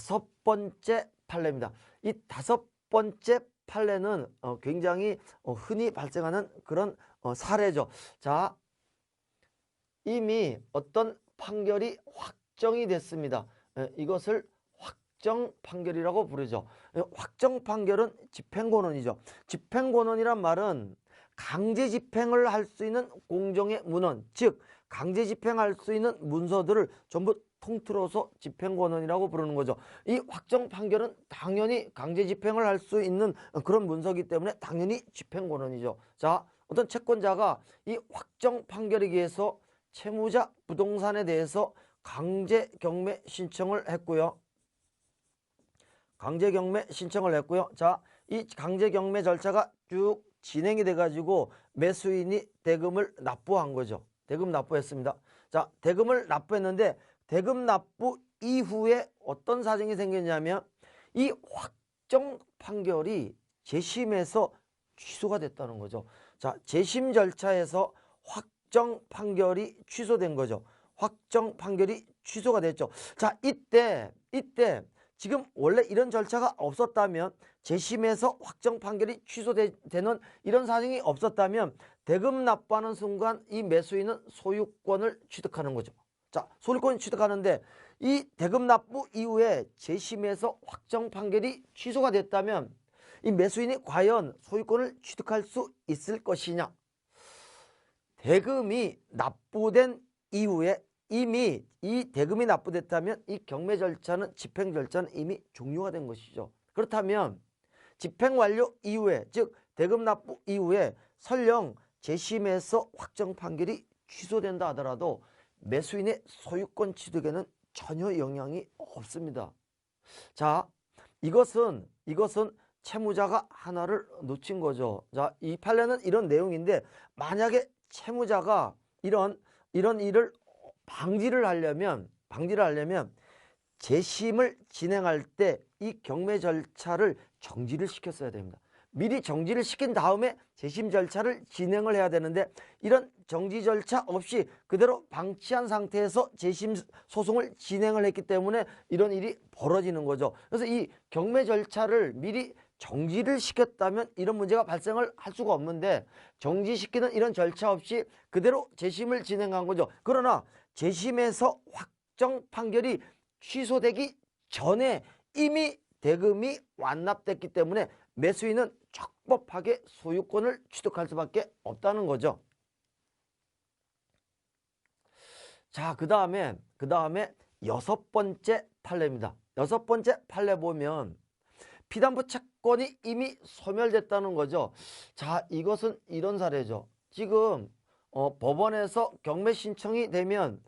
다섯 번째 판례입니다. 이 다섯 번째 판례는 굉장히 흔히 발생하는 그런 사례죠. 자, 이미 어떤 판결이 확정이 됐습니다. 이것을 확정 판결이라고 부르죠. 확정 판결은 집행권원이죠. 집행권원이란 말은 강제 집행을 할 수 있는 공정의 문헌, 즉 강제 집행할 수 있는 문서들을 전부 통틀어서 집행권원이라고 부르는 거죠. 이 확정 판결은 당연히 강제 집행을 할 수 있는 그런 문서이기 때문에 당연히 집행권원이죠. 자, 어떤 채권자가 이 확정 판결에 의해서 채무자 부동산에 대해서 강제 경매 신청을 했고요. 강제 경매 신청을 했고요. 자, 이 강제 경매 절차가 쭉 진행이 돼가지고 매수인이 대금을 납부한 거죠. 대금 납부했습니다. 자, 대금을 납부했는데 대금 납부 이후에 어떤 사정이 생겼냐면 이 확정 판결이 재심에서 취소가 됐다는 거죠. 자, 재심 절차에서 확정 판결이 취소된 거죠. 확정 판결이 취소가 됐죠. 자, 이때 지금 원래 이런 절차가 없었다면 재심에서 확정 판결이 취소되는 이런 사정이 없었다면 대금 납부하는 순간 이 매수인은 소유권을 취득하는 거죠. 자, 소유권을 취득하는데 이 대금 납부 이후에 재심에서 확정 판결이 취소가 됐다면 이 매수인이 과연 소유권을 취득할 수 있을 것이냐? 대금이 납부된 이후에 이미 이 대금이 납부됐다면 이 경매 절차는 집행 절차는 이미 종료가 된 것이죠. 그렇다면 집행 완료 이후에 즉 대금 납부 이후에 설령 재심에서 확정 판결이 취소된다 하더라도 매수인의 소유권 취득에는 전혀 영향이 없습니다. 자, 이것은 채무자가 하나를 놓친 거죠. 자, 이 판례는 이런 내용인데 만약에 채무자가 이런 일을 방지를 하려면 재심을 진행할 때 이 경매 절차를 정지를 시켰어야 됩니다. 미리 정지를 시킨 다음에 재심 절차를 진행을 해야 되는데 이런 정지 절차 없이 그대로 방치한 상태에서 재심 소송을 진행을 했기 때문에 이런 일이 벌어지는 거죠. 그래서 이 경매 절차를 미리 정지를 시켰다면 이런 문제가 발생을 할 수가 없는데 정지시키는 이런 절차 없이 그대로 재심을 진행한 거죠. 그러나 재심에서 확정 판결이 취소되기 전에 이미 대금이 완납됐기 때문에 매수인은 적법하게 소유권을 취득할 수밖에 없다는 거죠. 자, 그 다음에 여섯 번째 판례입니다. 여섯 번째 판례 보면 피담보 채권이 이미 소멸됐다는 거죠. 자, 이것은 이런 사례죠. 지금 법원에서 경매 신청이 되면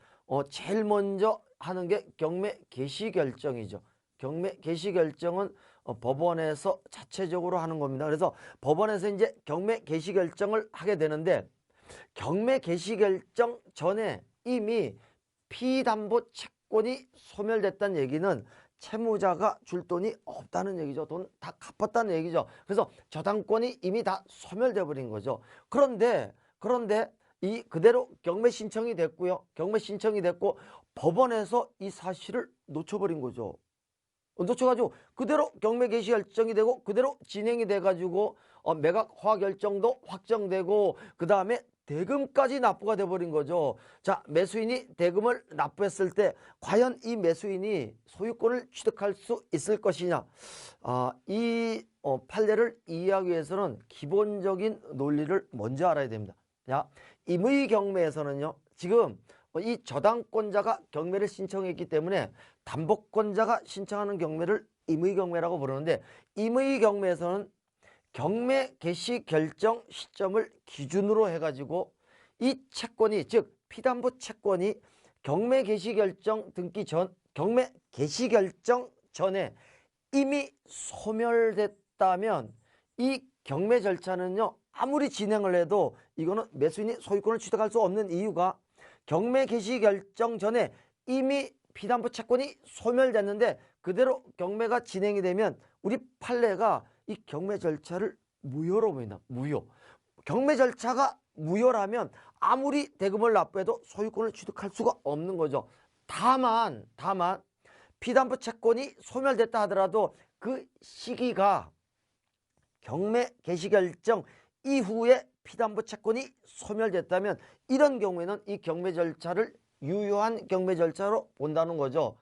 제일 먼저 하는 게 경매 개시 결정이죠. 경매 개시 결정은 법원에서 자체적으로 하는 겁니다. 그래서 법원에서 이제 경매 개시 결정을 하게 되는데 경매 개시 결정 전에 이미 피담보 채권이 소멸됐다는 얘기는 채무자가 줄 돈이 없다는 얘기죠. 돈 다 갚았다는 얘기죠. 그래서 저당권이 이미 다 소멸돼 버린 거죠. 그런데 이 그대로 경매 신청이 됐고요. 경매 신청이 됐고 법원에서 이 사실을 놓쳐버린 거죠. 놓쳐가지고 그대로 경매 개시 결정이 되고 그대로 진행이 돼가지고 매각 허가 결정도 확정되고 그 다음에 대금까지 납부가 돼버린 거죠. 자, 매수인이 대금을 납부했을 때 과연 이 매수인이 소유권을 취득할 수 있을 것이냐. 이 판례를 이해하기 위해서는 기본적인 논리를 먼저 알아야 됩니다. 자, 임의 경매에서는요. 지금 이 저당권자가 경매를 신청했기 때문에 담보권자가 신청하는 경매를 임의 경매라고 부르는데 임의 경매에서는 경매 개시 결정 시점을 기준으로 해가지고 이 채권이 즉 피담보 채권이 경매 개시 결정 등기 전 경매 개시 결정 전에 이미 소멸됐다면 이 경매 절차는요 아무리 진행을 해도 이거는 매수인이 소유권을 취득할 수 없는 이유가 경매 개시 결정 전에 이미 피담보 채권이 소멸됐는데 그대로 경매가 진행이 되면 우리 판례가 이 경매 절차를 무효로 보인다. 무효. 경매 절차가 무효라면 아무리 대금을 납부해도 소유권을 취득할 수가 없는 거죠. 다만 피담보 채권이 소멸됐다 하더라도 그 시기가 경매 개시 결정 이후에 피담보 채권이 소멸됐다면 이런 경우에는 이 경매 절차를 유효한 경매 절차로 본다는 거죠.